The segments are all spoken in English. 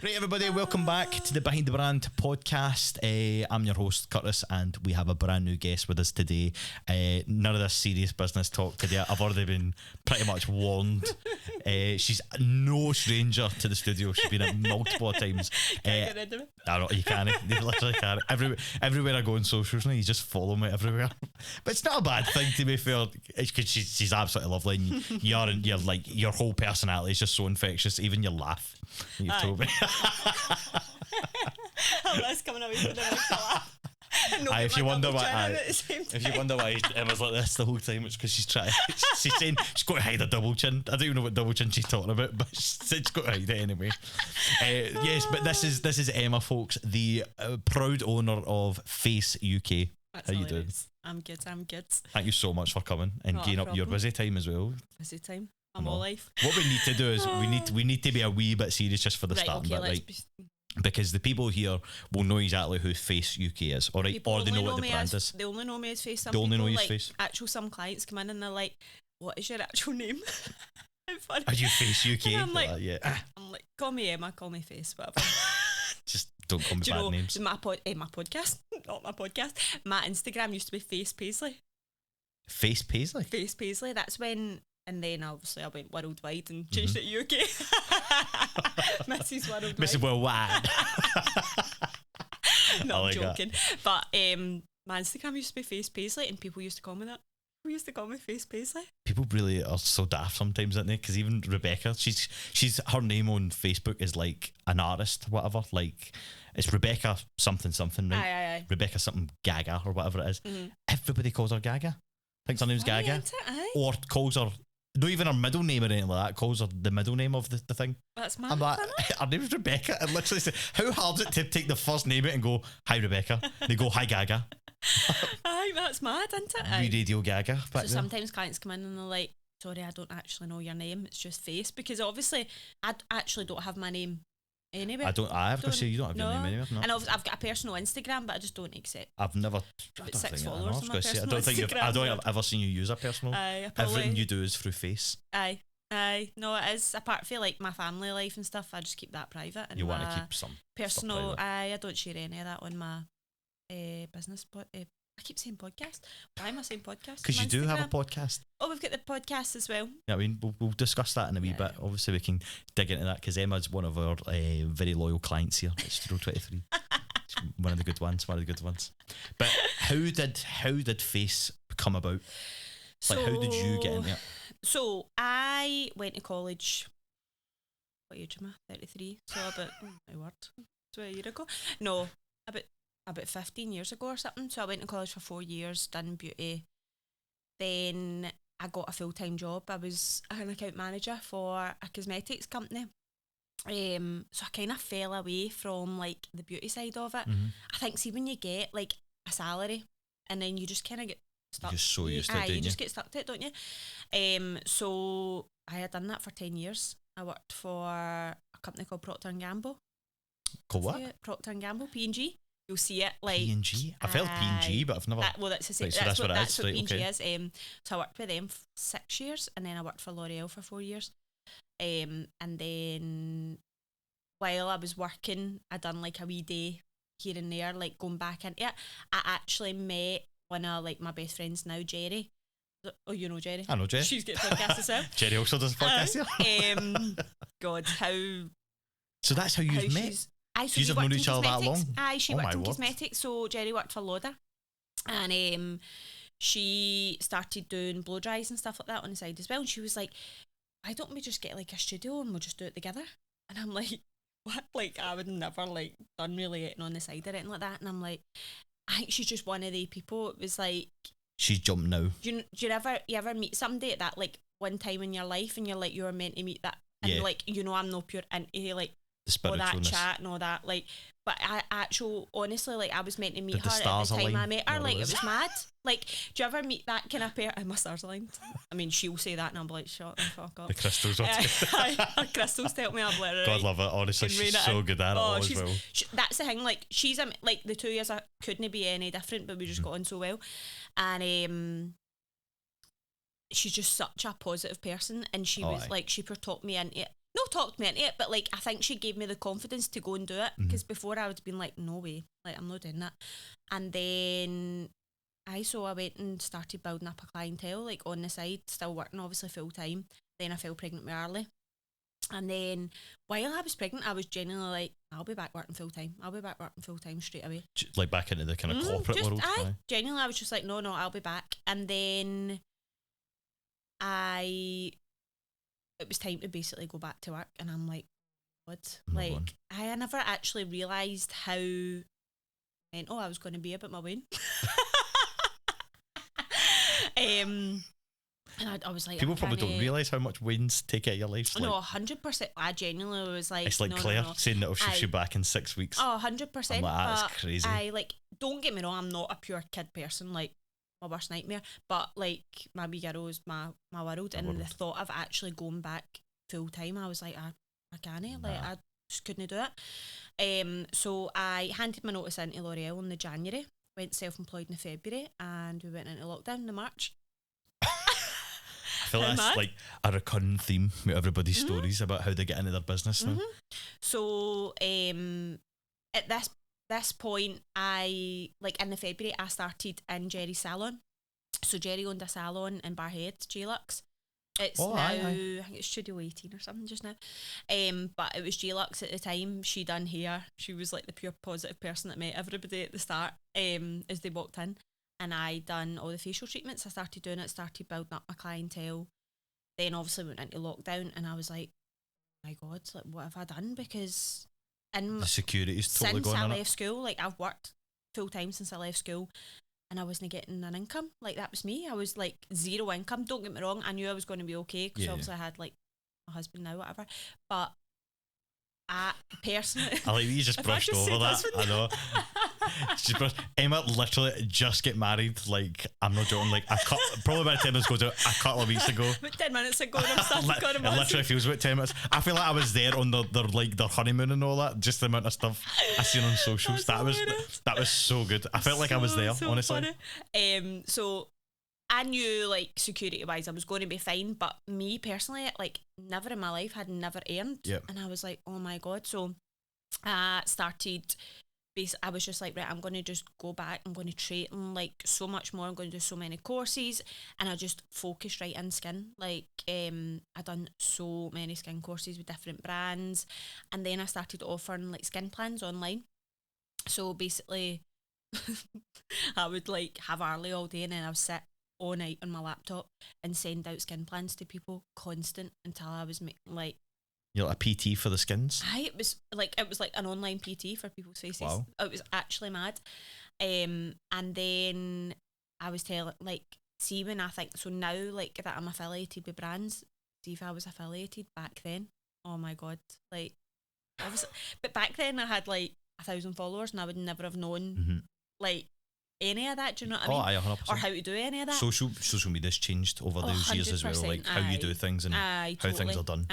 Right, everybody, welcome back to the Behind the Brand podcast. I'm your host, Curtis, and we have a brand new guest with us today. None of this serious business talk today. I've already been pretty much warned. She's no stranger to the studio. She's been at multiple times. Can't get rid of it. I don't, you can't. You literally can't. Everywhere I go on socials now, you just follow me everywhere. But it's not a bad thing, to be fair. It's because she's absolutely lovely, and you're like, your whole personality is just so infectious. Even your laugh. You've told me. That's coming away from the laugh. If you wonder why Emma's like this the whole time, it's because she's saying she's got to hide a double chin. I don't even know what double chin she's talking about, but she's got to hide it anyway. Yes, but this is Emma, folks, the proud owner of Face UK. That's how you doing? I'm good. Thank you so much for coming and getting up your busy time as well. Busy time. I'm all life. What we need to do is we need to be a wee bit serious just for the starting bit, right? Because the people here will know exactly who Face UK is, all right? People or they know what the brand is. They only know me as Face. Some they only people, know you as like, Face. some clients come in and they're like, "What is your actual name?" Funny. Are you Face UK? And I'm like, yeah. I'm like, call me Emma, call me Face, whatever. Just don't call me bad names. My podcast, not my podcast. My Instagram used to be Face Paisley. Face Paisley? Face Paisley. That's when, and then obviously I went worldwide and changed it to UK. Mrs. Worldwide. Mrs. Worldwide. No, I'm joking. But my Instagram used to be Face Paisley, and people used to call me that. People used to call me Face Paisley. People really are so daft sometimes, aren't they? Because even Rebecca, she's her name on Facebook is like an artist, whatever. Like it's Rebecca something, right? Aye. Rebecca something Gaga or whatever it is. Mm-hmm. Everybody calls her Gaga. Thinks her name's Gaga. Or calls her, not even her middle name or anything like that, calls her the middle name of the thing. That's mad. I'm like, her name's Rebecca. And literally say, how hard is it to take the first name out and go, "Hi Rebecca"? They go, "Hi Gaga." Aye, that's mad, isn't it? We Radio Gaga. So sometimes clients come in and they're like, "Sorry, I don't actually know your name. It's just Face," because obviously I actually don't have my name anywhere. I have to say you don't have your name anywhere. No. And I've got a personal Instagram, but I just don't accept. I've never. About 6 followers on my personal I don't think Instagram. I don't think I've ever seen you use a personal. Everything you do is through Face. Aye. No, it is. Apart from like my family life and stuff, I just keep that private. And you want to keep some personal. I don't share any of that on my business. I keep saying podcast. Why am I saying podcast? Because you do have a podcast. Oh, we've got the podcast as well. Yeah, I mean, we'll discuss that in a wee bit. Obviously, we can dig into that because Emma's one of our very loyal clients here at Studio 23. One of the good ones. But how did Face come about? Like, how did you get into it? So I went to college. What age am I? 33. So about my word, 2 years ago. No, about 15 years ago or something. So I went to college for 4 years, done beauty. Then I got a full-time job. I was an account manager for a cosmetics company. So I kind of fell away from like the beauty side of it. Mm-hmm. I think, see, when you get like a salary and then you just kind of get stuck. You're so used to it, don't you? You just get stuck to it, don't you? So I had done that for 10 years. I worked for a company called Procter & Gamble. Called what? Procter & Gamble, P&G. You'll see it like P&G. I've heard P&G, but I've never. Well, that's the same. Right, so that's what P&G okay. is. So I worked with them for 6 years, and then I worked for L'Oreal for 4 years. And then while I was working, I done like a wee day here and there, like going back into it. I actually met one of like my best friends now, Jerry. Oh, you know Jerry? I know Jerry. She's getting a podcast as well. Jerry also does a podcast here. God, how. So that's how you met. So you've known each other that long? She worked in cosmetics, so Jerry worked for Lauder. And she started doing blow dries and stuff like that on the side as well. And she was like, "Why don't we just get like a studio and we'll just do it together?" And I'm like, "What?" Like, I would never like done really anything on the side or anything like that. And I'm like, I think she's just one of the people. It was like, she's jumped now. Do you ever meet somebody at that like one time in your life and you're like, you were meant to meet that, and like, you know, I'm no pure into like all that chat and all that, like, but honestly, like, I was meant to meet her at the time I met her. Like, it was mad. Like, do you ever meet that kind of pair? My stars aligned. I mean, she'll say that and I'm like, shut the fuck up. The crystals. Her crystals tell me I'm like, right. God love it. Honestly, she's so good at it all as well. That's the thing. Like, she's like, the 2 years I couldn't be any different, but we just got on so well. And she's just such a positive person, and she was like, she taught me into it. No, talked me into it, but like I think she gave me the confidence to go and do it, because before I would have been like, no way, like I'm not doing that. And then I went and started building up a clientele, like on the side, still working obviously full time. Then I fell pregnant with Arlie. And then while I was pregnant, I was genuinely like, I'll be back working full time. I'll be back working full time straight away. Like back into the kind of corporate world. Genuinely, I was just like, no, I'll be back. And then it was time to basically go back to work. And I'm like, what? Like, I never actually realised how mental I was going to be about my wedding. And I was like, people probably don't realise how much wins take out of your life. No, 100%. I genuinely was like, it's like Claire saying that it'll shift you back in 6 weeks. Oh, 100%. I'm like, that's crazy. I like, don't get me wrong, I'm not a pure kid person, like my worst nightmare. But like my wee girl is my world, and the thought of actually going back full time, I was like, I can't. Like I just couldn't do it. So I handed my notice into L'Oreal in the January, went self-employed in the February, and we went into lockdown in the March. I feel that's like a recurring theme with everybody's stories about how they get into their business now. So at this point, I like in the February I started in Jerry's salon. So Jerry owned a salon in Barhead, J-Lux. It's now I think it's Studio 18 or something just now. But it was J-Lux at the time. She done hair. She was like the pure positive person that met everybody at the start as they walked in. And I done all the facial treatments. I started doing it, started building up my clientele. Then obviously went into lockdown, and I was like, oh my God, like what have I done? Because the security's totally gone on. Since I left school, like I've worked full time since I left school, and I wasn't getting an income. Like that was me. I was like zero income. Don't get me wrong. I knew I was going to be okay, because obviously I had like a husband now, whatever. But I personally, I like you just brushed over that. I know. Emma literally just get married. Like I'm not joking. Like probably by the time this goes out, a couple of weeks ago. About 10 minutes ago, and I'm stuff. It literally feels about 10 minutes. I feel like I was there on their honeymoon and all that. Just the amount of stuff I seen on socials. That was so good. I felt like I was there, honestly. Funny. So I knew like security wise I was going to be fine, but me personally, like never in my life had never earned. Yep. And I was like, oh my God. So I started. I was just like, right, I'm going to just go back. I'm going to train like so much more. I'm going to do so many courses, and I just focused right in skin. Like I done so many skin courses with different brands, and then I started offering like skin plans online. So basically, I would like have Arlie all day, and then I would sit all night on my laptop and send out skin plans to people constant until I was like. You're like a PT for the skins? It was like an online PT for people's faces. Wow. It was actually mad. And then I was telling, like, see when I think, so now, like, that I'm affiliated with brands, see if I was affiliated back then, oh my God, like, but back then I had, like, 1,000 followers, and I would never have known, like, any of that, do you know what I mean? 100%. Or how to do any of that. Social media's changed over those years as well, like, how you do things and how things are done.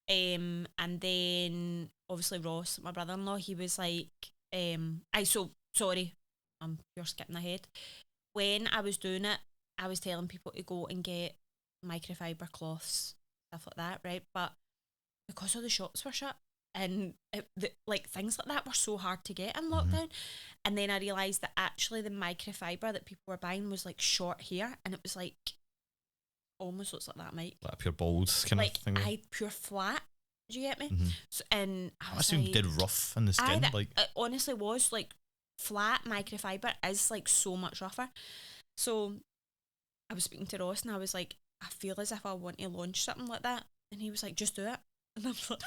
And then obviously Ross, my brother-in-law, he was like, sorry, I'm pure skipping ahead. When I was doing it, I was telling people to go and get microfiber cloths, stuff like that, right? But because all the shops were shut, and like things like that were so hard to get in lockdown, and then I realised that actually the microfiber that people were buying was like short hair, and it was like almost looks like that, Mike. Like a pure bald kind of thing. Like pure flat. Do you get me? So, and I assume like, dead rough in the skin. It honestly was like flat microfiber is like so much rougher. So I was speaking to Ross, and I was like, I feel as if I want to launch something like that, and he was like, just do it. And I'm like,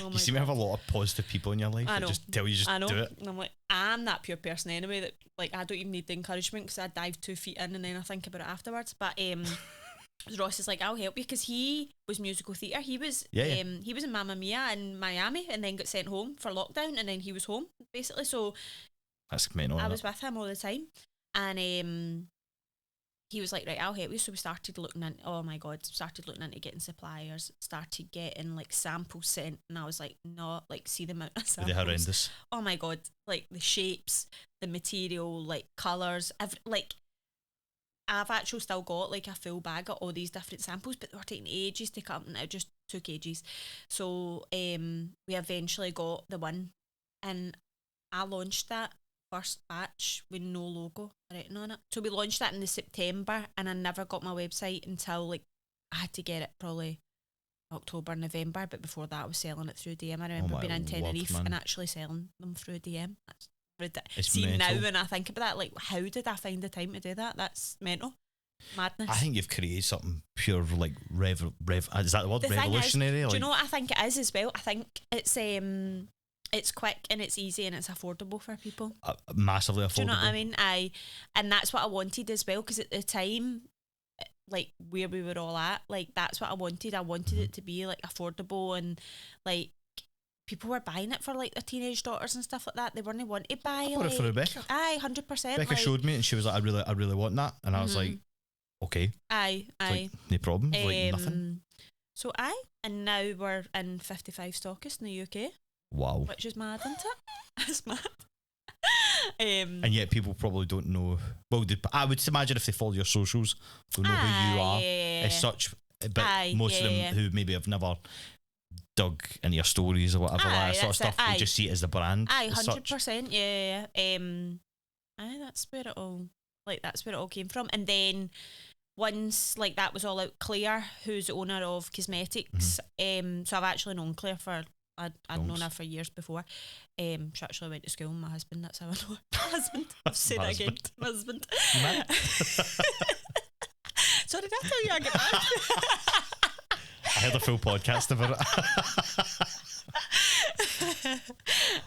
oh my you seem to have a lot of positive people in your life that just tell you just do it. And I'm like, I'm that pure person anyway that like I don't even need the encouragement, because I dive 2 feet in and then I think about it afterwards. But Ross is like, I'll help you, because he was musical theatre. He was he was in Mamma Mia in Miami, and then got sent home for lockdown, and then he was home basically. So that's mental. I was with him all the time, and he was like, right, I'll help you. So we started looking into getting suppliers, started getting like samples sent, and I was like, no, like see the amount of samples. They're horrendous. Oh my God, like the shapes, the material, like colours, like I've actually still got like a full bag of all these different samples, but they were taking ages to come, and it just 2 kgs. So we eventually got the one, and I launched that first batch with no logo written on it. So we launched that in the September, and I never got my website until like I had to get it probably October, November, but before that I was selling it through DM. I remember being in Tenerife and actually selling them through DM. That's See, mental. Now when I think about that, like, how did I find the time to do that? That's mental. Madness. I think you've created something pure, like, is that the word? Revolutionary? Do you know what I think it is as well? I think it's quick and it's easy and it's affordable for people. Massively affordable. Do you know what I mean? And that's what I wanted as well, because at the time, like, where we were all at, like, that's what I wanted. I wanted it to be, like, affordable, and, like, people were buying it for, like, their teenage daughters and stuff like that. They weren't wanting to buy, I bought it for Rebecca. 100%. Rebecca showed me and she was like, I really want that. And I was like, okay. Like, no problem. Like, nothing. So and now we're in 55 stockists in the UK. Wow. Which is mad, isn't it? It's mad. And yet people probably don't know. Well, I would imagine if they follow your socials, they'll know who you are as such. But most of them who maybe have never dug into your stories or whatever, that sort of stuff, they just see it as the brand. 100%. Yeah. That's where it all came from. And then once, like, that was all out, Claire, who's the owner of Cosmetics, so I've actually known Claire for, I'd known her for years before. She actually went to school with my husband. That's how I know her. My husband. I've said that again. My husband. Sorry, did I tell you I get married? I had a full podcast about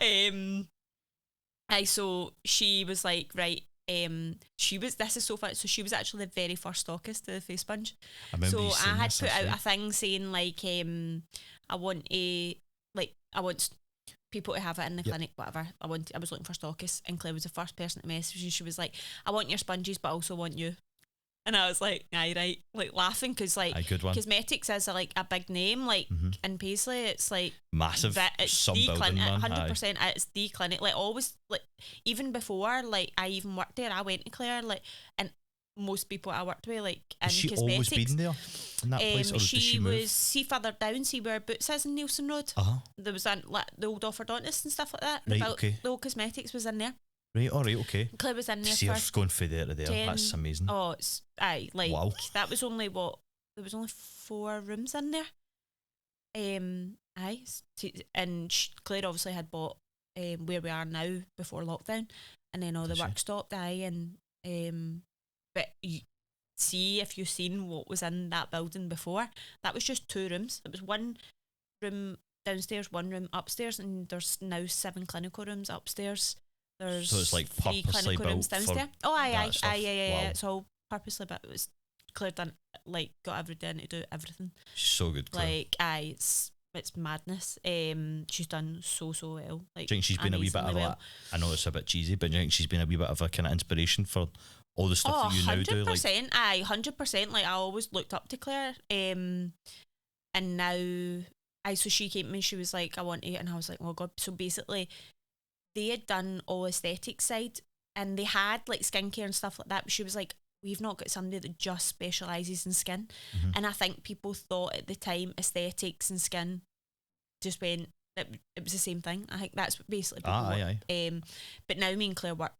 it. So she was like, right. This is so funny. So she was actually the very first stockist to the Face Sponge. So I had put out a thing saying, like, I want people to have it in the clinic, whatever. I was looking for stockists, and Claire was the first person to message me. She was like, I want your sponges, but I also want you. And I was like, aye, right, like, laughing, because, like, Cosmetics is like a big name, like, in Paisley, it's like massive. It's the clinic, 100%. It's the clinic, like, always, like, even before, like, I even worked there, I went to Claire, like, and most people I worked with, like, in she Cosmetics. Always been there in that place, or did she move? See further down, see where Boots is in Nielsen Road. There was like the old orthodontist and stuff like that. The old Cosmetics was in there. Right, alright, okay. Claire was in there. See her going through there to there. That's amazing. Oh, it's wow. That was only there was only 4 rooms in there. And Claire obviously had bought where we are now before lockdown, and then all the work stopped. But see, if you've seen what was in that building before, that was just 2 rooms. It was 1 room downstairs, 1 room upstairs, and there's now 7 clinical rooms upstairs. There's so it's like 3 clinical rooms downstairs. Yeah. It's all purposely, but it was Claire done, like, got everything to do everything. She's so good, Claire. Like, it's madness. She's done so well. Like, do you think she's been a wee bit of a, I know it's a bit cheesy, but do you think she's been a wee bit of a kind of inspiration for all the stuff that you now do? 100%. 100%. Like, I always looked up to Claire. And now, so she came to me, she was like, I want to, and I was like, oh God. So basically, they had done all aesthetic side, and they had, like, skincare and stuff like that, but she was like, we've not got somebody that just specialises in skin. And I think people thought at the time aesthetics and skin just went, it was the same thing. I think that's what basically people want. But now me and Claire work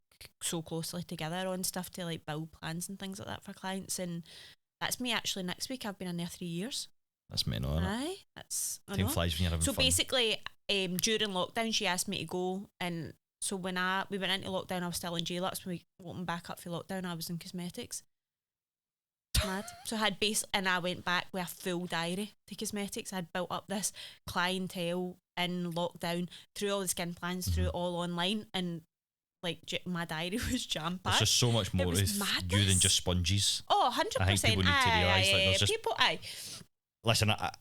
so closely together on stuff to, like, build plans and things like that for clients, and that's me actually next week. I've been in there 3 years. That's mental, isn't it? Aye, that's time flies when you're having fun. So basically, during lockdown, she asked me to go, and so when we went into lockdown, I was still in J-Lux. When we opened back up for lockdown, I was in Cosmetics. Mad. So I had and I went back with a full diary to Cosmetics. I'd built up this clientele in lockdown through all the skin plans, through it all online, and, like, my diary was jam-packed. There's just so much more to you than just sponges. Oh, 100%. I think people need to realise that there's just people. Listen, a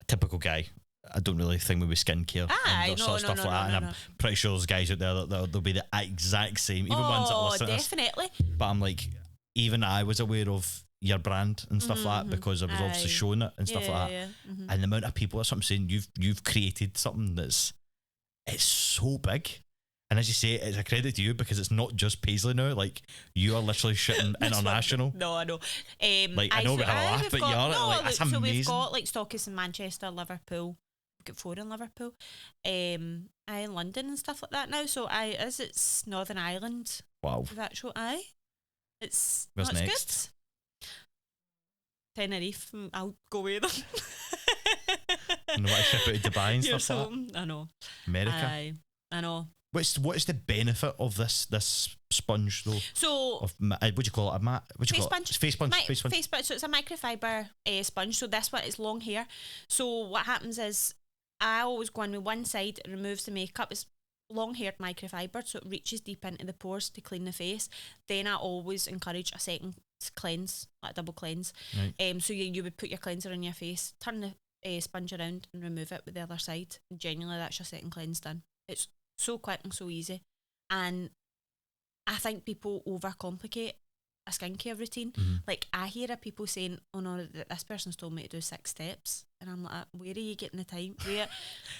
typical guy, I don't really think we with skincare and stuff like that. And I'm pretty sure there's guys out there that they'll be the exact same, even ones that listen to definitely. This. But I'm like, even I was aware of your brand and stuff like that, because I was obviously showing it and stuff like that. Yeah. And the amount of people, that's what I'm saying, you've created something it's so big. And as you say, it's a credit to you because it's not just Paisley now. Like, you are literally shitting international. No, I know. Like, I know we have a laugh, but you are like, that's amazing. So we've got like stockists in Manchester, Liverpool. We've got 4 in Liverpool. In London and stuff like that now. So it's Northern Ireland. Wow. The actual It's where's next? Good. Tenerife. I'll go with them. And what, ship out of Dubai and stuff like that? I know. America. I know. What is the benefit of this sponge though? So what do you call it? Face sponge. Face sponge. So it's a microfiber sponge. So this one is long hair. So what happens is I always go on with one side. It removes the makeup. It's long haired microfiber, so it reaches deep into the pores to clean the face. Then I always encourage a second cleanse, like a double cleanse. Right. So you would put your cleanser on your face, turn the sponge around and remove it with the other side. And genuinely, that's your second cleanse done. It's so quick and so easy. And I think people overcomplicate a skincare routine. Like, I hear of people saying, oh no, this person's told me to do 6 steps. And I'm like, where are you getting the time? Where?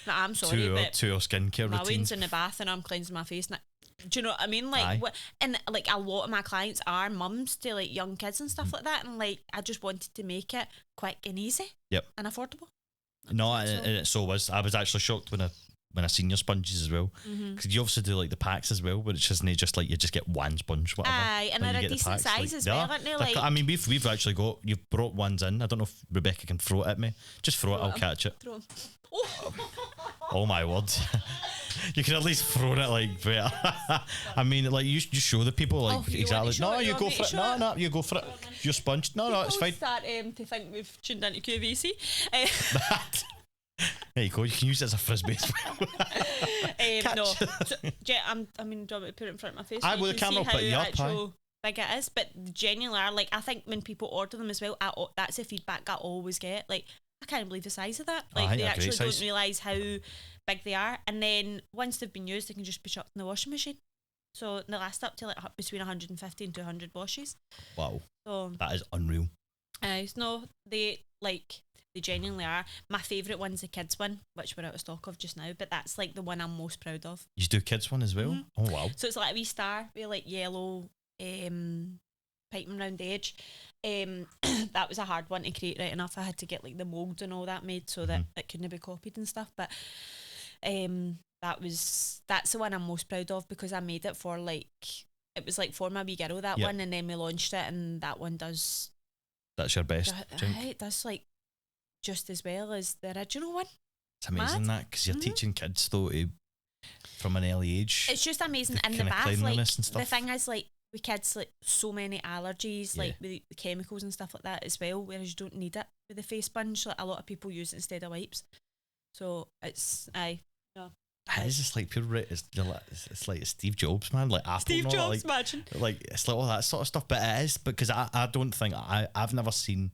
No, I'm sorry, but 2 hour skincare my routines. Wayne's in the bath and I'm cleansing my face. Do you know what I mean? Like, and like a lot of my clients are mums to like young kids and stuff like that. And like, I just wanted to make it quick and easy. Yep. And affordable. No, and it so was. I was actually shocked when I seen your sponges as well, because you obviously do like the packs as well, but it's just not just like you just get one sponge, whatever. Aye, and they're a decent size as well, aren't they? Like, I mean, we've actually got, you've brought ones in. I don't know if Rebecca can throw it at me. Just throw it, I'll catch it. Throw 'em. Oh my word! You can at least throw it like better. I mean, like you show the people like exactly. No, you go for it. No, you go for it. You're sponged. No, it's fine. Start to think we've tuned into QVC. There you go. You can use it as a frisbee. No, so, I mean, do you want me to put it in front of my face? I will. The camera will put you up. Big it is, but genuinely are like, I think when people order them as well, that's the feedback I always get. Like, I can't believe the size of that. Like, they actually don't realise how big they are. And then once they've been used, they can just be chucked in the washing machine. So they last up to like between 150 and 200 washes. Wow. So that is unreal. No, they genuinely are. My favourite one's the kids one, which we're out of stock of just now, but that's like the one I'm most proud of. You do kids one as well? Mm-hmm. Oh wow. So it's like a wee star with like yellow piping round the edge. That was a hard one to create, right enough. I had to get like the mould and all that made so that it couldn't be copied and stuff, but that's the one I'm most proud of, because I made it for like, it was like for my wee girl, that one, and then we launched it, and that one does, that's your best. It does like just as well as the original one. It's amazing that, because you're teaching kids though from an early age. It's just amazing in the bath. Like, the thing is, like, with kids, like, so many allergies, like with the chemicals and stuff like that as well, whereas you don't need it with the face sponge. Like, a lot of people use it instead of wipes. So it's it's just like pure. It's like Steve Jobs, man. Like Apple. Steve Jobs, imagine. Like, it's like all that sort of stuff, but it is, because I don't think I've never seen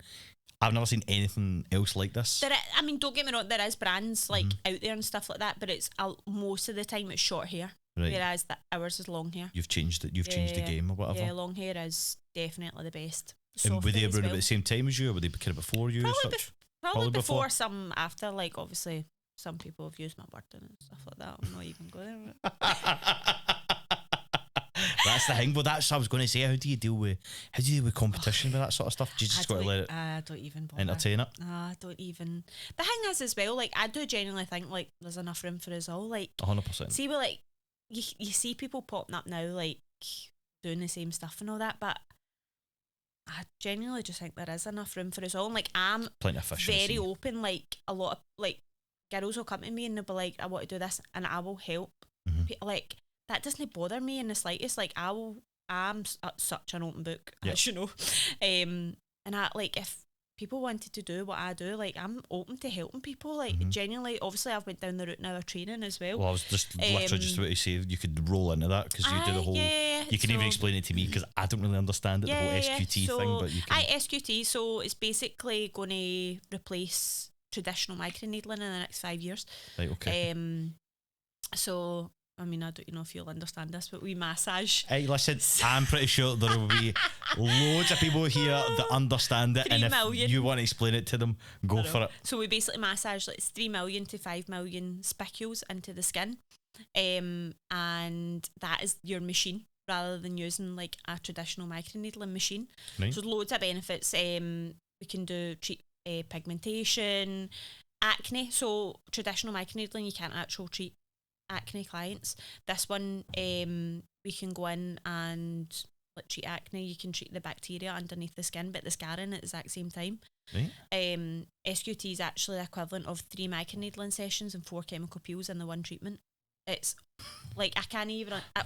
anything else like this. I mean, don't get me wrong, there is brands like out there and stuff like that, but it's most of the time it's short hair, whereas ours is long hair. You've changed it. You've changed the game or whatever. Yeah, long hair is definitely the best. And were they around about the same time as you, or were they kind of before you? Probably before, some after. Like, obviously, some people have used my burden and stuff like that. I'm not even going there. That's the thing. Well, that's what I was going to say. How do you deal with competition with that sort of stuff? Do you just got to let it? I don't even bother. Entertain it. I don't even. The thing is, as well, like, I do genuinely think like there's enough room for us all. Like, 100%. See, like you see people popping up now, like doing the same stuff and all that, but I genuinely just think there is enough room for us all. And, like, I'm very open. Like, a lot of like girls will come to me and they'll be like, I want to do this, and I will help. Like, that doesn't bother me in the slightest. Like, I'm such an open book, as you know. And I, like, if people wanted to do what I do, like, I'm open to helping people. Like, genuinely, obviously, I've went down the route now of training as well. Well, I was just literally just about to say you could roll into that, because you do the whole. You can even explain it to me, because I don't really understand it, the whole SQT thing. But you can. SQT, so it's basically going to replace traditional microneedling in the next 5 years. Right. Okay. So, I mean, I don't know if you'll understand this, but we massage. Hey, listen, I'm pretty sure there will be loads of people here that understand it, and if you want to explain it to them, go for it. So we basically massage like 3 million to 5 million spicules into the skin. and that is your machine rather than using like a traditional microneedling machine. Nice. So loads of benefits. We can treat pigmentation, acne. So traditional microneedling, you can't actually treat acne clients. This one, we can go in and like treat acne. You can treat the bacteria underneath the skin, but the scarring at the exact same time. Right. SQT is actually the equivalent of 3 microneedling sessions and 4 chemical peels in the one treatment. It's like I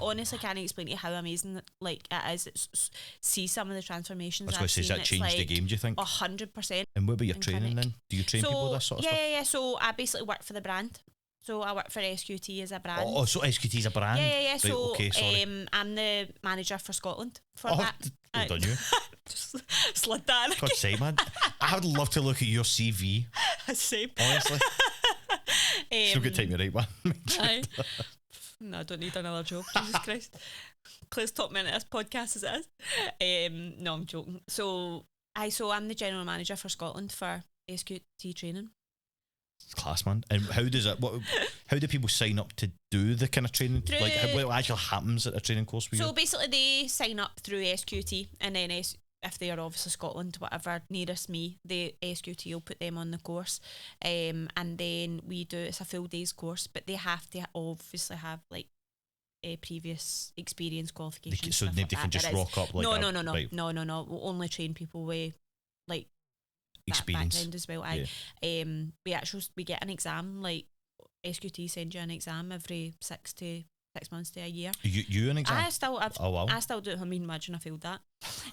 honestly can't explain to you how amazing like it is. See some of the transformations. I was going to say, that changed like the game, do you think? 100%. And what about your training then? Do you train people with this sort of stuff? Yeah. So I basically work for the brand. So I work for SQT as a brand. Oh, so SQT is a brand? Yeah. Right, So okay, sorry. I'm the manager for Scotland for that. Well done, you. Just slid that in. God's sake, man. I would love to look at your CV. Same. Honestly. Still good time to write one. No, I don't need another job. Jesus Christ. Please top minute this podcast as it is. No, I'm joking. So I'm the general manager for Scotland for SQT training. Class, man. And how does it? How do people sign up to do the kind of training? Like, what actually happens at a training course with you? So basically, they sign up through SQT, and then if they are obviously Scotland, whatever nearest me, the SQT will put them on the course, and then it's a full day's course, but they have to obviously have like a previous experience qualifications. So nobody can just rock up like no. Right. No. We'll only train people with like experience background as well. We get an exam, like SQT send you an exam every 6 months to a year. You an exam? I still do it. I mean, imagine I failed that.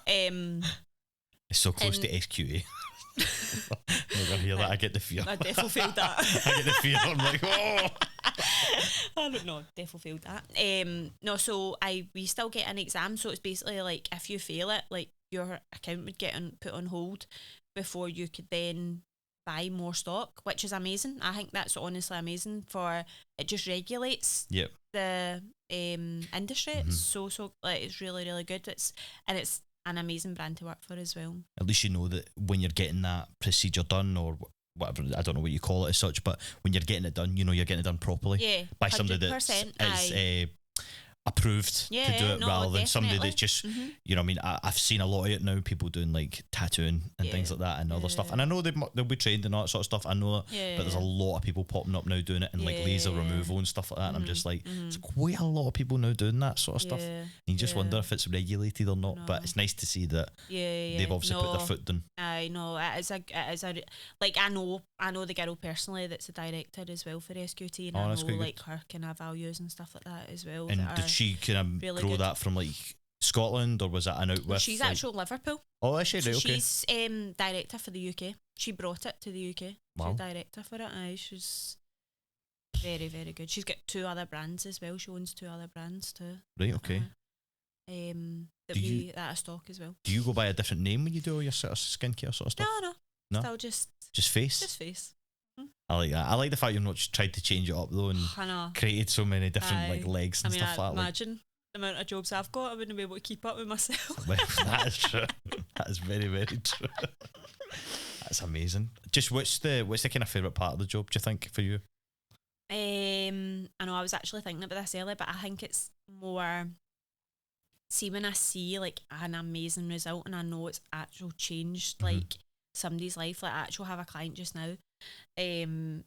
It's so close to SQA. I hear that. I get the fear. I definitely failed that. I get the fear. I'm like, oh. I don't know. Definitely failed that. No, so we still get an exam. So it's basically like if you fail it, like your account would get put on hold before you could then buy more stock, which is amazing. I think that's honestly amazing. It just regulates the industry. It's so like it's really, really good. It's an amazing brand to work for as well. At least you know that when you're getting that procedure done or whatever, I don't know what you call it as such, but when you're getting it done, you know you're getting it done properly by somebody that's approved to do it rather than somebody that's just you know what I mean. I've seen a lot of it now, people doing like tattooing and things like that and other stuff, and I know they'll be trained and all that sort of stuff, I know that, but there's a lot of people popping up now doing it and like laser removal and stuff like that, and I'm just like there's quite a lot of people now doing that sort of stuff, and you just wonder if it's regulated or not. But it's nice to see that they've obviously put their foot down. I know it is a like I know the girl personally that's a director as well for SQT, and I know like her kind of values and stuff like that as well. And did she kind of really grow that from like Scotland, or was that an out with? She's actually Liverpool. Oh, is she? So right, okay. She's director for the UK. She brought it to the UK. Wow. She's director for it. She's very, very good. She's got 2 other brands as well. She owns 2 other brands too. Right, okay. That are stock as well. Do you go by a different name when you do all your sort of skincare sort of stuff? No. Still just face. Just face. I like that. I like the fact you've not just tried to change it up though and created so many different like legs and stuff like that. Imagine the amount of jobs I've got, I wouldn't be able to keep up with myself. Well, that is true. That is very, very true. That's amazing. Just what's the kind of favourite part of the job, do you think, for you? I know I was actually thinking about this earlier, but I think it's more, see when I see like an amazing result and I know it's actual changed like somebody's life. Like I actually have a client just now, and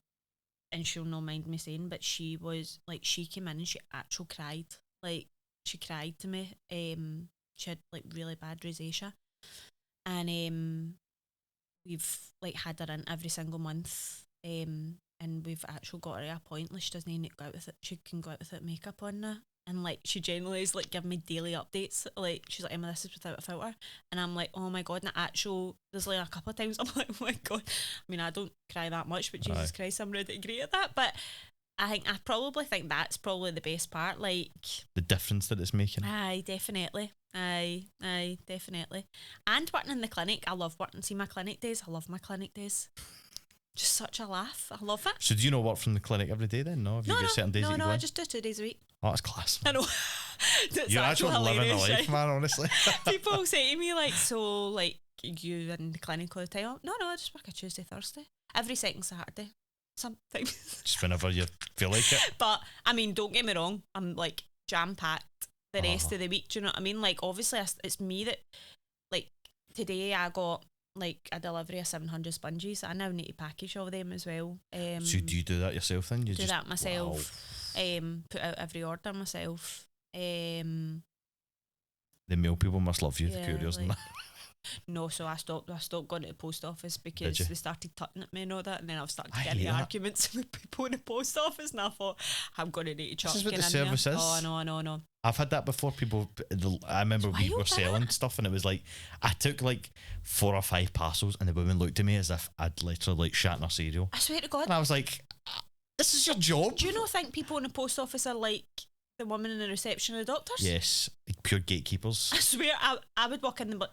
she'll not mind me saying, but she was like, she came in and she actually cried. Like she cried to me. She had like really bad rosacea, and we've like had her in every single month, and we've actually got her at a point like she doesn't need to go out with it. She can go out without makeup on now, and like she generally is like giving me daily updates. Like she's like, Emma, this is without a filter, and I'm like, oh my god. And there's like a couple of times I'm like, oh my god. I mean, I don't cry that much, but Jesus Christ, I'm ready to agree at that. But I probably think that's probably the best part, like the difference that it's making. Aye, definitely. Aye, definitely. And working in the clinic, I love working. See my clinic days. I love my clinic days. Just such a laugh. I love it. So do you not work from the clinic every day then? No, got certain days that you go in? I just do 2 days a week. Oh, that's class. I know. You're actually living a life, man, honestly. People say to me like, so like you in the clinic all the time? No, I just work a Tuesday, Thursday. Every second Saturday. sometimes. Just whenever you feel like it. But I mean, don't get me wrong, I'm like jam packed the rest of the week. Do you know what I mean? Like, obviously, it's me that, like, today I got like a delivery of 700 sponges. I now need to package all them as well. So do you do that yourself then? You do that myself. Wow. Put out every order myself. The mail people must love you, the couriers and that. No, so I stopped going to the post office because they started tutting at me and all that, and then I was starting to get into arguments with people in the post office, and I thought, I'm going to need to chuck. This is what the service is. Oh, no. I've had that before. I remember we were selling stuff, and it was like, I took like 4 or 5 parcels, and the woman looked at me as if I'd literally like shat in her cereal. I swear to God. And I was like, this is your job? Do you not think people in the post office are like the woman in the reception of the doctors? Yes, like pure gatekeepers. I swear, I would walk in and be like,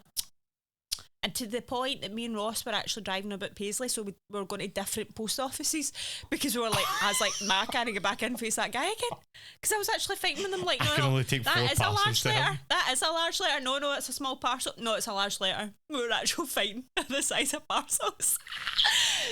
and to the point that me and Ross were actually driving about Paisley, so we were going to different post offices because we were like, I was like, I can't get back in and face that guy again, because I was actually fighting with them like, no, only take that is a large letter. Him. That is a large letter. No, it's a small parcel. No, it's a large letter. We were actually fighting the size of parcels.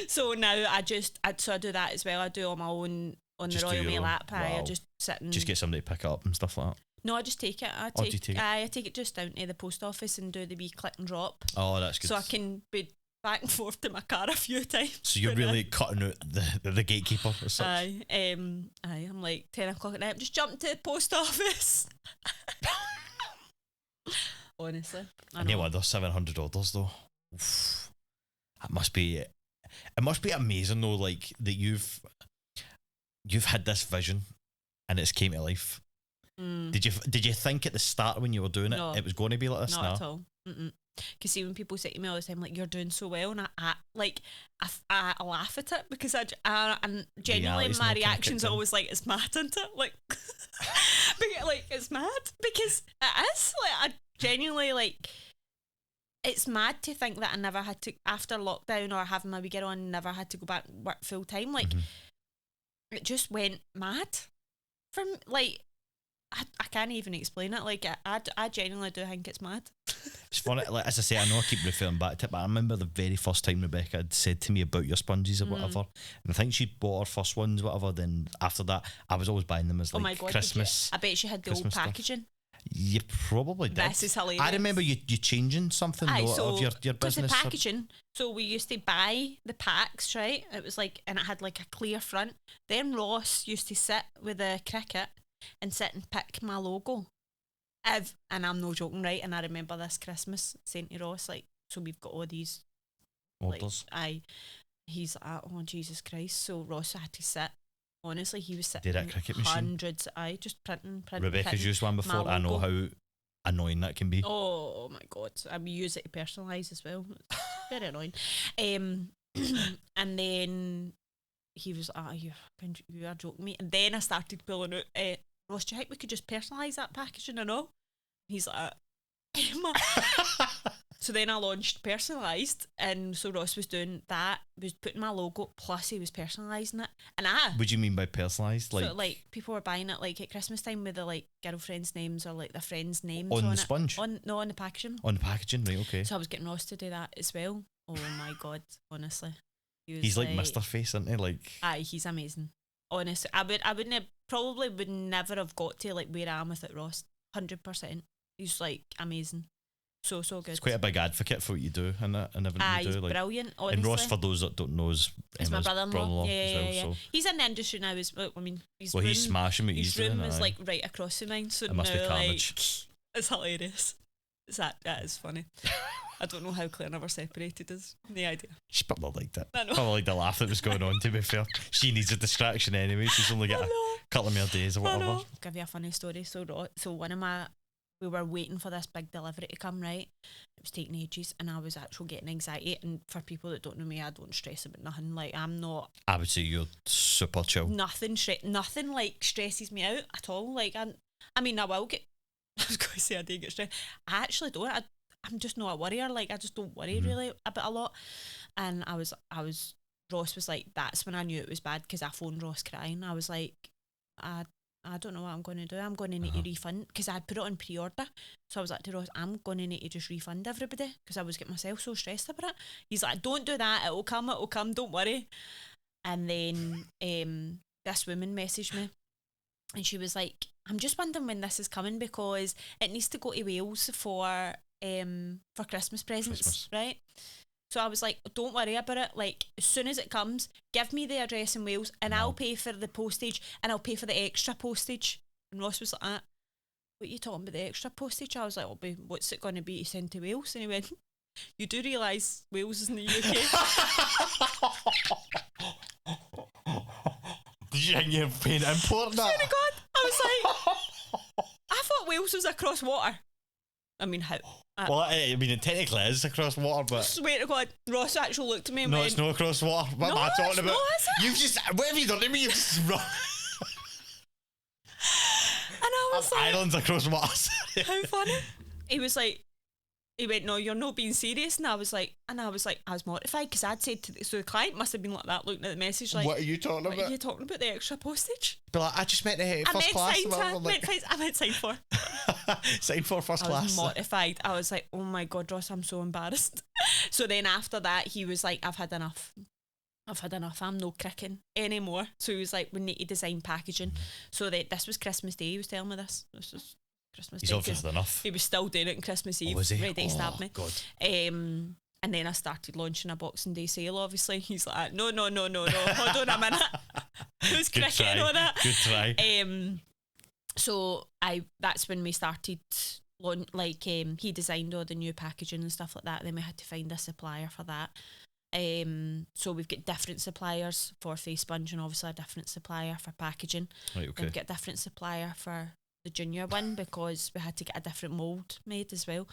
So now I do that as well. I do all my own on the Royal Mail app. I just sit and just get somebody to pick it up and stuff like that. No, I just take it. I take it just down to the post office and do the wee click and drop. Oh, that's good. So I can be back and forth to my car a few times. So you're really cutting out the gatekeeper as such. Aye, I'm like 10 o'clock at night. Just jump to the post office. Honestly, I know. What, there's 700 orders though. Oof. It must be amazing though, like that you've had this vision and it's came to life. Did you think at the start when you were doing it was going to be like this? Not at all. Because see, when people say to me all the time like, you're doing so well, and I laugh at it because and genuinely my reaction's always like, it's mad, isn't it? Like, like it's mad because it is. Like, I genuinely like, it's mad to think that I never had to, after lockdown or having my wee girl on, never had to go back and work full time. Like, it just went mad from like. I can't even explain it. Like, I genuinely do think it's mad. It's funny, like, as I say, I know I keep referring back to it, but I remember the very first time Rebecca had said to me about your sponges or whatever, and I think she bought her first ones, whatever. Then after that, I was always buying them as like, oh my God, Christmas. I bet she had the Christmas old packaging. Stuff. You probably did. This is hilarious. I remember you changing something of your business. The packaging. So we used to buy the packs, right? It was like, and it had like a clear front. Then Ross used to sit with a cricket and sit and pick my logo. And I'm no joking, right? And I remember this Christmas saying to Ross, like, so we've got all these orders. Like, he's like, oh Jesus Christ. So Ross had to sit. Honestly, he was sitting. Did that cricket hundreds. Just printing. Rebecca's used one before. I know how annoying that can be. Oh my God. We use it to personalise as well. It's very annoying. And then he was you are joking me. And then I started pulling out, Ross, do you think we could just personalise that packaging and all? He's like, Emma. So then I launched Personalised, and so Ross was doing that, was putting my logo, plus he was personalising it. And what do you mean by personalised? Like, so like people were buying it like at Christmas time with the like girlfriends' names or like their friends' names on the sponge? On the packaging. On the packaging, right, okay. So I was getting Ross to do that as well. Oh my God, honestly. He's like Mr. Face, isn't he? Like, aye, he's amazing. Honestly, would never have got to like where I am without Ross. 100%. He's like amazing. So good. He's quite a big advocate for what you do and everything you do. He's like, brilliant, honestly. And Ross, for those that don't know, is my brother-in-law. Yeah. So. He's in the industry now. I mean, he's smashing what he's doing. His room is like right across from mine. So it must now, be carnage. Like, it's hilarious. That is funny. I don't know how Claire never separated us. No idea. She probably liked it. Probably liked the laugh that was going on, to be fair. She needs a distraction anyway. She's only got a couple of more days or whatever. I'll give you a funny story. So we were waiting for this big delivery to come, right? It was taking ages and I was actually getting anxiety. And for people that don't know me, I don't stress about nothing. Like, I'm not... I would say you're super chill. Nothing like stresses me out at all. Like, I mean, I will get... I was going to say I do get stressed. I actually don't. I'm just not a worrier. Like, I just don't worry really about a lot. And Ross was like, that's when I knew it was bad, because I phoned Ross crying. I was like, I don't know what I'm going to do. I'm going to need to refund, because I put it on pre-order. So I was like to Ross, I'm going to need to just refund everybody, because I was getting myself so stressed about it. He's like, don't do that. It'll come. Don't worry. And then this woman messaged me and she was like, I'm just wondering when this is coming because it needs to go to Wales for Christmas presents, right? So I was like, don't worry about it. Like, as soon as it comes, give me the address in Wales and I'll pay for the postage and I'll pay for the extra postage. And Ross was like, what are you talking about, the extra postage? I was like, what's it going to be to send to Wales? And he went, you do realise Wales is in the UK? Did you think you were paying import that? Oh my God. I was like, I thought Wales was across water. I mean, how? Well, I mean, it technically is across water, but... Swear to God, Ross actually looked at me and went... No, it's not across water. What am I talking about? No, is it? You've just... What have you done to me? You've just run... And I was like... Islands across water. How funny. He was like... He went, no, you're not being serious. And I was like, I was mortified because I'd said to so the client must have been like that, looking at the message like, what are you talking about? What are you talking about, the extra postage? But like, I just meant the first class. I meant sign for. Sign for first class. I was mortified. I was like, oh my God, Ross, I'm so embarrassed. So then after that, he was like, I've had enough. I'm no cricking anymore. So he was like, we need to design packaging. So this was Christmas Day. He was telling me this. This was Christmas Day. He's obviously enough. He was still doing it on Christmas Eve. Was he? Ready to stab me. God. And then I started launching a Boxing Day sale, obviously. He's like, no. Hold on a minute. Who's cricketing on it? Good try. So that's when we started, he designed all the new packaging and stuff like that. Then we had to find a supplier for that. So we've got different suppliers for face sponge and obviously a different supplier for packaging. Right, okay. We've got a different supplier for the junior one because we had to get a different mould made as well.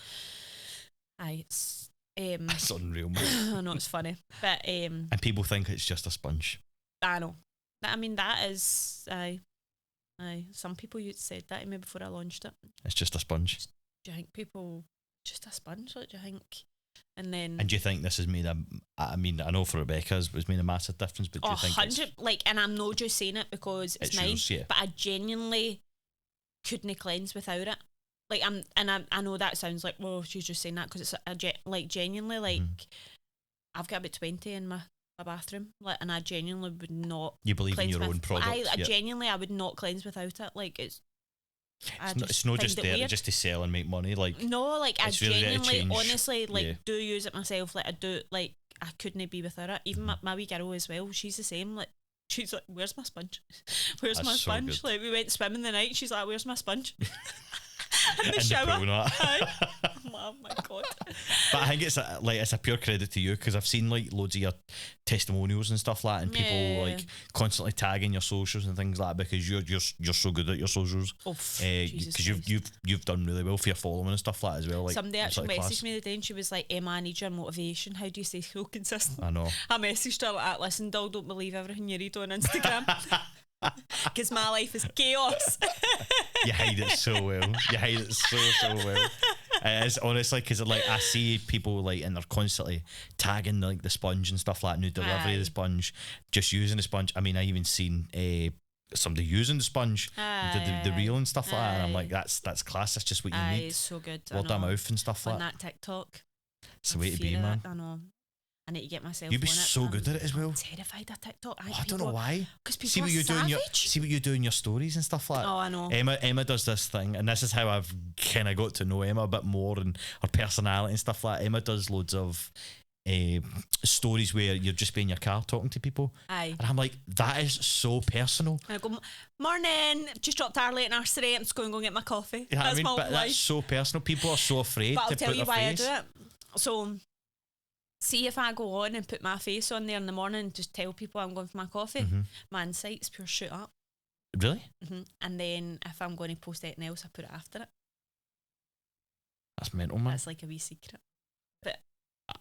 It's that's unreal, man. I know, it's funny, but and people think it's just a sponge. I know. I mean, that is some people said that to me before I launched it. It's just a sponge. Do you think people just a sponge? What do you think? And then, and do you think this has made I mean, I know for Rebecca it's made a massive difference, but do you think 100, and I'm not just saying it because it's nice, yours, yeah. but I genuinely couldn't cleanse without it. Like I know that sounds like, well, she's just saying that because it's genuinely like I've got about 20 in my bathroom, like, and I genuinely would not. You believe in your own product? I genuinely I would not cleanse without it. Like it's not just there weird. just to sell and make money. Like no, like I genuinely, really honestly, like do use it myself. Like I do, like I couldn't be without it. Even my wee girl as well. She's the same. Like she's like, "Where's my sponge? Where's my sponge?" Like we went swimming the night. She's like, "Where's my sponge?" In the shower. Oh my God. But I think it's a pure credit to you because I've seen like loads of your testimonials and stuff like that, and people like constantly tagging your socials and things like that because you're so good at your socials. Because you've done really well for your following and stuff like that as well. Like somebody actually messaged me the day and she was like, Emma, I need your motivation. How do you stay so consistent? I know. I messaged her like, listen, doll, don't believe everything you read on Instagram. Because my life is chaos. You hide it so well. You hide it so well. It's honestly because like I see people like and they're constantly tagging like the sponge and stuff like that, new delivery of the sponge, just using the sponge. I mean, I even seen somebody using the sponge, the reel and stuff like that, and I'm like, that's class. That's just what you need. It's so good. Word of mouth and stuff like that. On that TikTok, it's the way to be, man. I know. I need to get myself. You'd be so good at it as well. I'm terrified of TikTok. I don't know why. Because people are savage. See what you do in your stories and stuff like that. Oh, I know. Emma does this thing, and this is how I've kind of got to know Emma a bit more and her personality and stuff like that. Emma does loads of stories where you're just being in your car talking to people. Aye. And I'm like, that is so personal. I go, morning, just dropped Arlie at nursery. I'm just going to go and get my coffee. You know that's what I mean? my but life. That's so personal. People are so afraid but I'll to tell put you their why face. I do it. So see if I go on and put my face on there in the morning and just tell people I'm going for my coffee, my insight's pure shoot up. Really? And then if I'm going to post anything else, I put it after it. That's mental, man. That's like a wee secret. But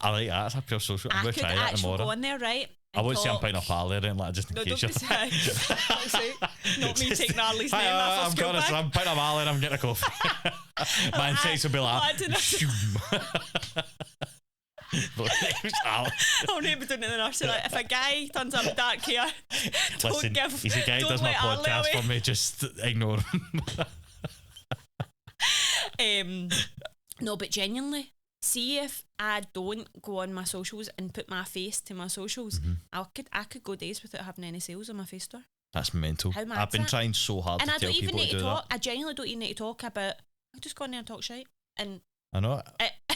I like that. That's a pure social. I'm going to try that tomorrow. Go on there, right? I won't say I'm putting up Arlie or anything like that, just in case. Not me taking Arlie's name off of school bag. I'm putting up Arlie and I'm getting a coffee. My insights will be like, I'll never do it in the nursery. Like, if a guy turns up with dark hair, listen, he's a guy who does my podcast for me, just ignore him. No, but genuinely, see if I don't go on my socials and put my face to my socials, I could go days without having any sales on my face store. That's mental. How mad's I've been that? trying so hard And to I tell don't even people need to to do talk. that. I genuinely don't even need to talk about. I just go on there and talk shit, and I know.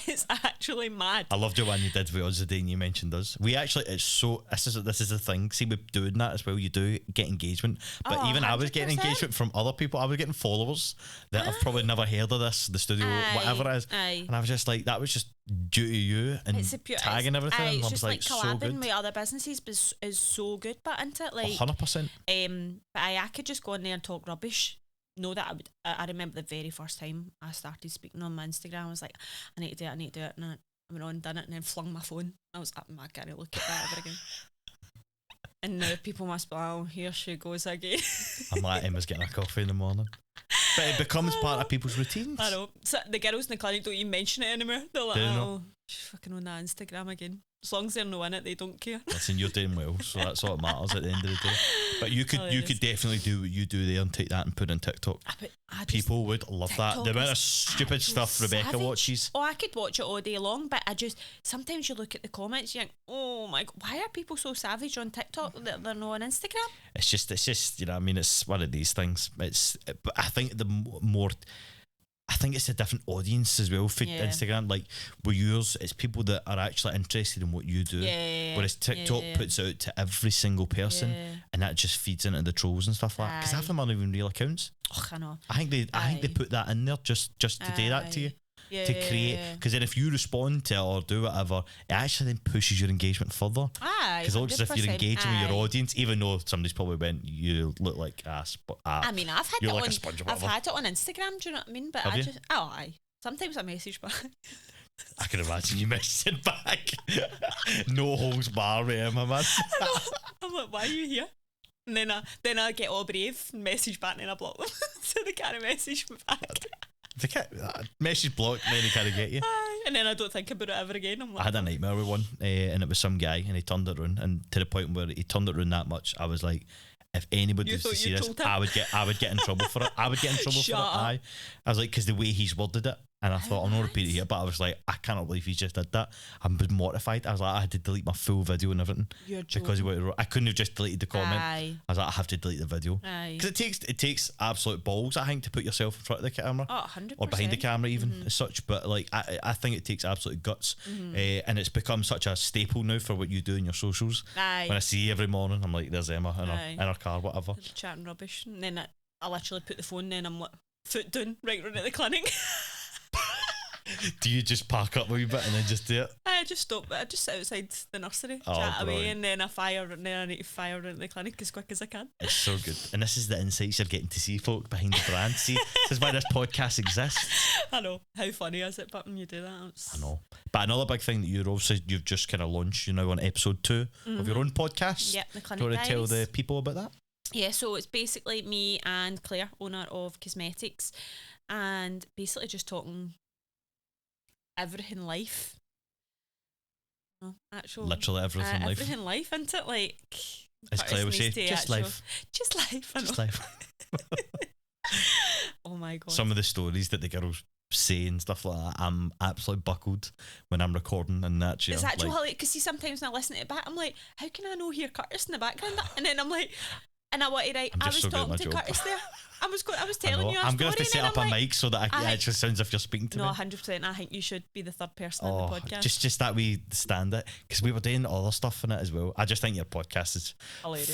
it's actually mad. I loved it when you did with us the day and you mentioned us. We actually, it's so, this is the thing. See, with doing that as well, you do get engagement. But even I was getting 100%. engagement from other people. I was getting followers that have probably never heard of this, the studio, whatever it is. And I was just like, that was just due to you and tagging everything. It's and I just was like, so collabing good. with other businesses is so good, but isn't it? Like 100%. But I could just go in there and talk rubbish. Know that I remember the very first time I started speaking on my Instagram, I was like, I need to do it, and I went on, done it, and then flung my phone. I was like, I can't look at that ever again. And now people must be like, oh, here she goes again. I'm like, Emma's getting a coffee in the morning. But it becomes part of people's routines. I know. So the girls in the clinic don't even mention it anymore. They're like, oh, she's fucking on that Instagram again. As long as they're not in it, they don't care. Listen, you're doing well, so that's all that matters at the end of the day. But you could definitely do what you do there and take that and put it on TikTok. People would love that. The amount of stupid stuff Rebecca watches. Oh, I could watch it all day long, but sometimes you look at the comments, you think, oh my God, why are people so savage on TikTok that they're not on Instagram? It's just, you know, I mean, it's one of these things. But I think I think it's a different audience as well for Instagram. Like with yours, it's people that are actually interested in what you do. Whereas TikTok puts it out to every single person, and that just feeds into the trolls and stuff like that. Because half of them aren't even real accounts. Oh, I know. I think they put that in there just to do that to you. To create, because then if you respond to it or do whatever, it actually then pushes your engagement further. Because it looks as if you're engaging with your audience, even though somebody's probably went, you look like ass. I mean, I've had it on Instagram. Do you know what I mean? But sometimes I message back. I can imagine you messaging back. No holds bar with Emma, man. I'm like, why are you here? And then I get all brave and message back, and then I block them so they can't message me back. They can't message blocked, and then they can't get you. And then I don't think about it ever again. I'm like, I had a nightmare with one, and it was some guy, and he turned it around, and to the point where he turned it around that much, I was like, if anybody was to see this, I would get in trouble for it. I would get in trouble for it. I was like, because the way he's worded it, and I thought, I'm not repeating it here, but I was like, I cannot believe he just did that. I was mortified. I was like, I had to delete my full video and everything because he went. I couldn't have just deleted the comment. I was like, I have to delete the video because it takes absolute balls, I think, to put yourself in front of the camera, 100%. or behind the camera even as such. But like, I think it takes absolute guts, and it's become such a staple now for what you do in your socials. When I see you every morning, I'm like, there's Emma in her car, whatever, chatting rubbish, and then I literally put the phone down. I'm like, foot down, right around at the clinic. Do you just park up a wee bit and then just do it? I just stop. I just sit outside the nursery, chat away, and then I need to fire into the clinic as quick as I can. It's so good. And this is the insights you're getting to see folk behind the brand. See, this is why this podcast exists. I know. How funny is it, but when you do that? I know. But another big thing that you've just kind of launched, you know, on episode 2 of your own podcast. Yeah, the Clinic Do you want to tell Diaries. the people about that? Yeah, so it's basically me and Claire, owner of Cosmetics, and basically just talking everything life. No, literally everything life. Everything life, isn't it? Like, as Claire would say, just life. Just life, I know. Just life. Oh my God. Some of the stories that the girls say and stuff like that, I'm absolutely buckled when I'm recording and that. It's actually hilarious, because see, sometimes when I listen to it back, I'm like, how can I not hear Curtis in the background? And then I'm like, and I want to write, I was talking to Curtis there. I was telling you a I'm story, going to have to set up a mic so that it I actually sounds as if you're speaking to me. No, 100%. I think you should be the third person on the podcast. Just that we stand it, because we were doing other stuff in it as well. I just think your podcast is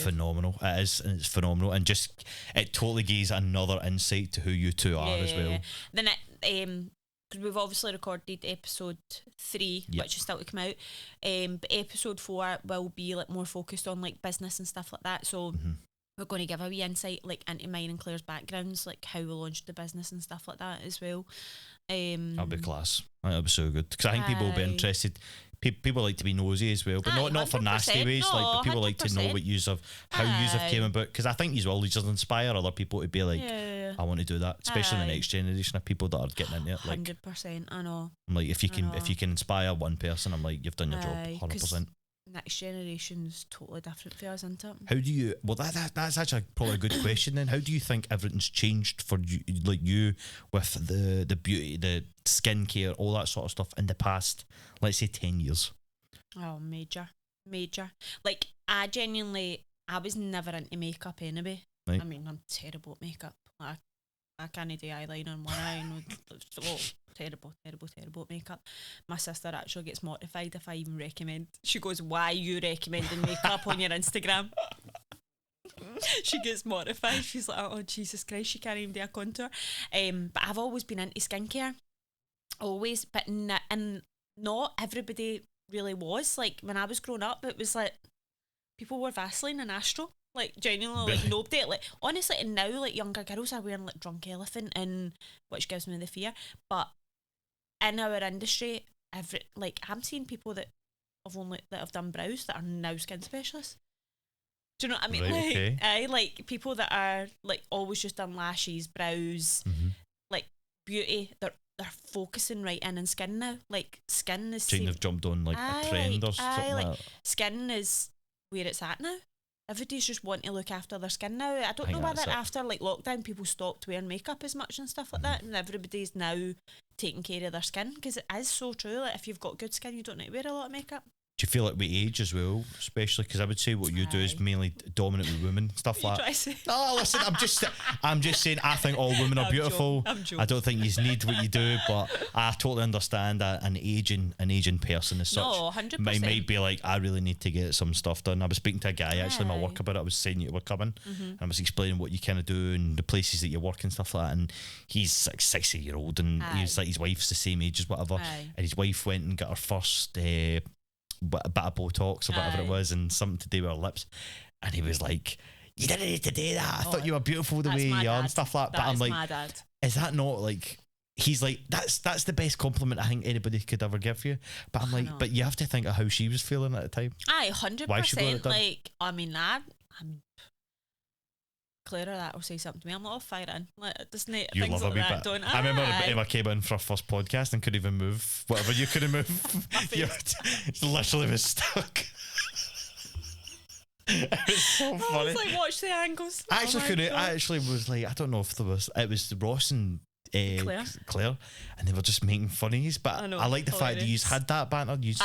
phenomenal. It is, and it's phenomenal, and just it totally gives another insight to who you two are as well. Then because we've obviously recorded episode 3, which is still to come out. But episode 4 will be like more focused on like business and stuff like that. So we're going to give a wee insight like into mine and Claire's backgrounds, like how we launched the business and stuff like that as well. That'll be class. That'll be so good, because I think people will be interested. People like to be nosy as well, but not for nasty ways. No, like, people 100%. Like to know what yous have, how yous have came about. Because I think yous will just inspire other people to be like, I want to do that, especially the next generation of people that are getting into it. Like, 100%. I know. I'm like, if you can inspire one person, I'm like, you've done your job. 100%. next generation's totally different for us, isn't it? How do you? Well, that's actually probably a good question. Then, how do you think everything's changed for you, like you, with the beauty, the skincare, all that sort of stuff in the past, let's say 10 years? Oh, major. Like, I was never into makeup anyway. Right. I mean, I'm terrible at makeup. Like, I can't do eyeliner in one eye. Terrible at makeup. My sister actually gets mortified if I even recommend. She goes, "Why are you recommending makeup on your Instagram?" She gets mortified. She's like, "Oh, Jesus Christ, she can't even do a contour." But I've always been into skincare. Always, but and not everybody really was. Like, when I was growing up, it was like people wore Vaseline and Astro. Like, genuinely, like, nobody, like, honestly, and now, like, younger girls are wearing, like, Drunk Elephant, and which gives me the fear. But in our industry, I'm seeing people that have done brows that are now skin specialists. Do you know what I mean? Right, like, okay. like people that are, like, always just done lashes, brows, like, beauty. They're focusing right in skin now. Like, skin is Kind of jumped on like a trend or something like that. Skin is where it's at now. Everybody's just wanting to look after their skin now. I don't know that's whether it. after like lockdown people stopped wearing makeup as much and stuff like that, and everybody's now taking care of their skin, because it is so true. Like, if you've got good skin, you don't need to wear a lot of makeup. Do you feel like we age as well, especially because I would say what you do is mainly dominant with women, stuff like that. No, listen, I'm just saying I think all women are beautiful. I'm joking. I don't think you need what you do, but I totally understand that an aging person as such. No, 100%. Might be like, I really need to get some stuff done. I was speaking to a guy actually in my work about it. I was saying you were coming, and I was explaining what you kind of do and the places that you work and stuff like that. And he's like 60-year-old, and he's like, his wife's the same age as whatever, and his wife went and got her first a bit of Botox or whatever it was, and something to do with her lips, and he was like, "You didn't need to do that. I thought you were beautiful the way you are," and stuff like that. But I'm like, my dad. Is that not like? He's like, that's the best compliment I think anybody could ever give you. But I'm like, but you have to think of how she was feeling at the time. Aye, 100%. Like, I mean, Claire or that will say something to me. I'm like, "Oh, fire in." Like, it doesn't You things love like a wee that, bit. don't I remember Emma came in for our first podcast and couldn't even move. Whatever you couldn't move, literally was stuck. It was so funny. I was like, watch the angles. I actually was like, I don't know if it was Ross and Claire, and they were just making funnies. But I like the fact that you had that banter. You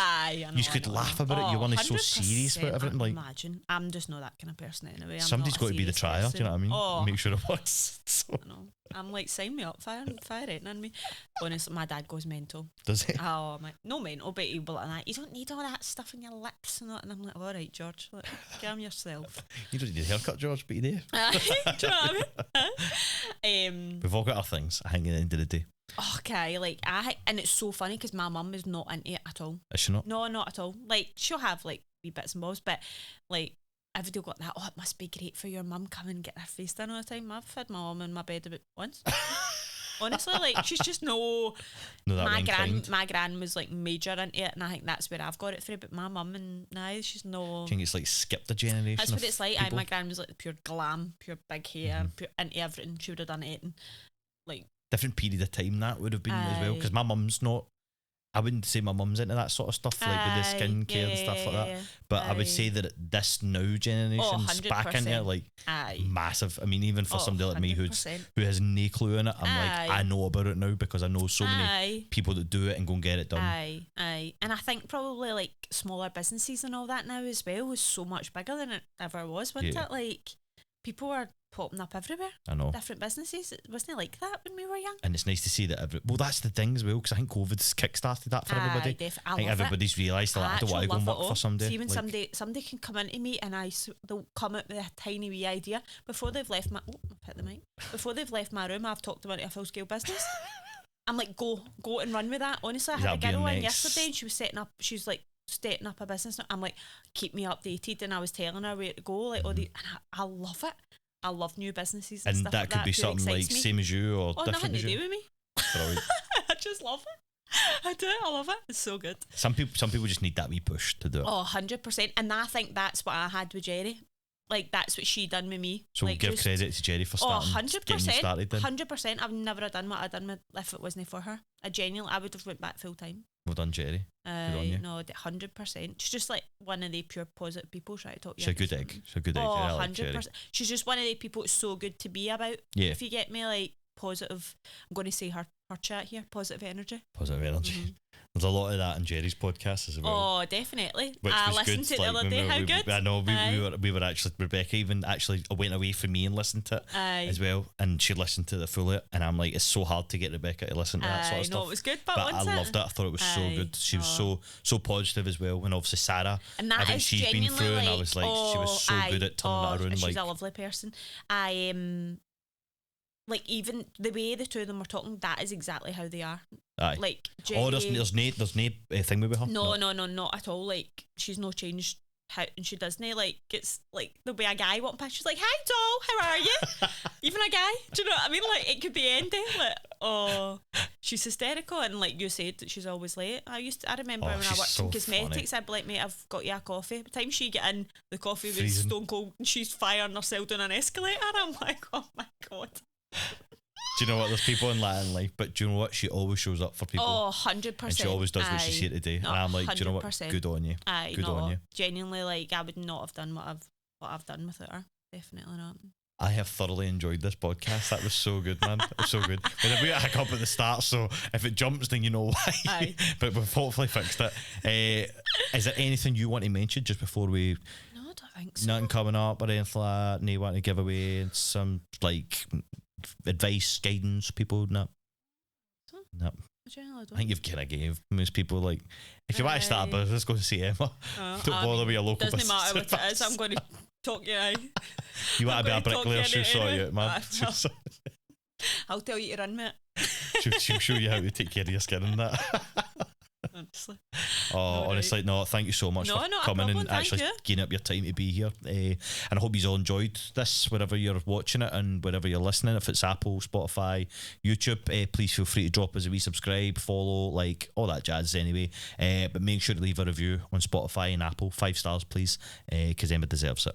could laugh about it. You weren't so serious about everything. Like, imagine, I'm just not that kind of person anyway. Somebody's got to be the trier. Do you know what I mean? Make sure it works. So. I know. I'm like, sign me up, fire it in me. Honestly, my dad goes mental. Does he? Oh, no mental, but he'll be like that. You don't need all that stuff in your lips and that. And I'm like, all right, George, like, calm yourself. You don't need a haircut, George, but you do. Do you know what I mean? We've all got our things, I think, at the end of the day. Okay, like, and it's so funny because my mum is not into it at all. Is she not? No, not at all. Like, she'll have like wee bits and bobs, but like, everybody got that, it must be great for your mum coming and get her face done all the time. I've had my mum in my bed about once. Honestly, like, she's just my gran was like major into it, and I think that's where I've got it through. But my mum and she's no. I think it's like skipped a generation. That's what it's like. My gran was like the pure glam, pure big hair, pure into everything. She would have done it, and like different period of time that would have been as well. Because my mum's not. I wouldn't say my mum's into that sort of stuff, like with the skincare and stuff like that. But I would say that this new generation's back into it, like massive. I mean, even for somebody like me who has no clue in it, I'm like, I know about it now because I know so many people that do it and go and get it done. And I think probably like smaller businesses and all that now as well was so much bigger than it ever was, wasn't it? Like, people are popping up everywhere. I know. Different businesses. It wasn't like that when we were young. And it's nice to see that that's the thing as well, because I think COVID's kick-started that for everybody. I think everybody's realised that I don't want to go and work for somebody. See, when somebody can come into me and they'll come out with a tiny wee idea before they've left my I've hit the mic. Before they've left my room, I've talked about it, a full-scale business. I'm like, go and run with that. Honestly, I had a girl in yesterday and she was setting up a business. I'm like, keep me updated, and I was telling her where to go, like all the, and I love it. I love new businesses and stuff like that. And that could be something like same as you or different nothing as you. To do with me. I just love it. I do. I love it. It's so good. Some people just need that wee push to do it. 100%. And I think that's what I had with Jerry. Like, that's what she done with me. So like, we'll give credit to Jerry for starting. 100%. Getting you started then. 100%. I've never done what I done if it wasn't for her. I would have went back full time. Well done, Jerry. Good on you. No, 100%. She's just like one of the pure positive people trying to talk you. She's a good egg. She's a good egg. Oh, I like 100%. Jerry. She's just one of the people it's so good to be about. Yeah. If you get me, like positive, I'm going to say her chat here, positive energy. Positive energy. Mm-hmm. There's a lot of that in Jerry's podcast as well. Oh, definitely. Which I was listened good. to it the other day. How good? I know we were actually, Rebecca even actually went away from me and listened to it as well, and she listened to the full it, and I'm like, it's so hard to get Rebecca to listen to that sort of stuff. I know it was good, but I loved it. I thought it was so good. She was so positive as well, and obviously Sarah, and that is she's been through, and I was like, she was so good at turning that around. She's a lovely person. Like even the way the two of them were talking, that is exactly how they are. Aye. Like Jerry, there's no thing with her. No, not at all. Like she's no changed how, and she doesn't like it's like there'll be a guy walking past. She's like, "Hi, doll, how are you?" Even a guy. Do you know what I mean? Like it could be ending. Like she's hysterical, and like you said, that she's always late. I remember when I worked in cosmetics, I'd be like, "Mate, I've got you a coffee." By the time she get in, the coffee was freezing. stone cold, and she's firing herself down an escalator. I'm like, "Oh my god." Do you know what? There's people in Latin life, but do you know what? She always shows up for people. Oh, 100%. And she always does what she's here to do. And I'm like, 100%. Do you know what? Good on you. Good on you. Genuinely, like, I would not have done what I've done without her. Definitely not. I have thoroughly enjoyed this podcast. That was so good, man. It was so good. We had a hiccup at the start, so if it jumps, then you know why. Aye. But we've hopefully fixed it. Is there anything you want to mention just before we... No, I don't think so. Nothing coming up or anything like that? No, you want to give away some, like... advice, guidance, people? No. I think you've kind of gave most people, like, if you want to start a business, go and see Emma. Don't bother with your local business. Doesn't matter what it is, I'm going to talk you out. You want to be a bricklayer, she'll sort you out, man. I'll tell you to run, mate. She'll show you how to take care of your skin and that. Honestly. Honestly, no, thank you so much for coming and actually giving up your time to be here. And I hope you all enjoyed this, wherever you're watching it and wherever you're listening. If it's Apple, Spotify, YouTube, please feel free to drop us a wee subscribe, follow, like, all that jazz anyway. But make sure to leave a review on Spotify and Apple. 5 stars, please, because Emma deserves it.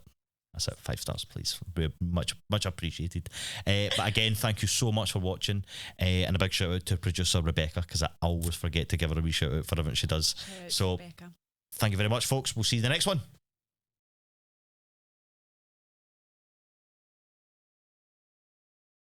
That's it. 5 stars, please. We're much appreciated. But again, thank you so much for watching. And a big shout out to producer Rebecca, because I always forget to give her a wee shout out for everything she does. So, Rebecca. Thank you very much, folks. We'll see you in the next one.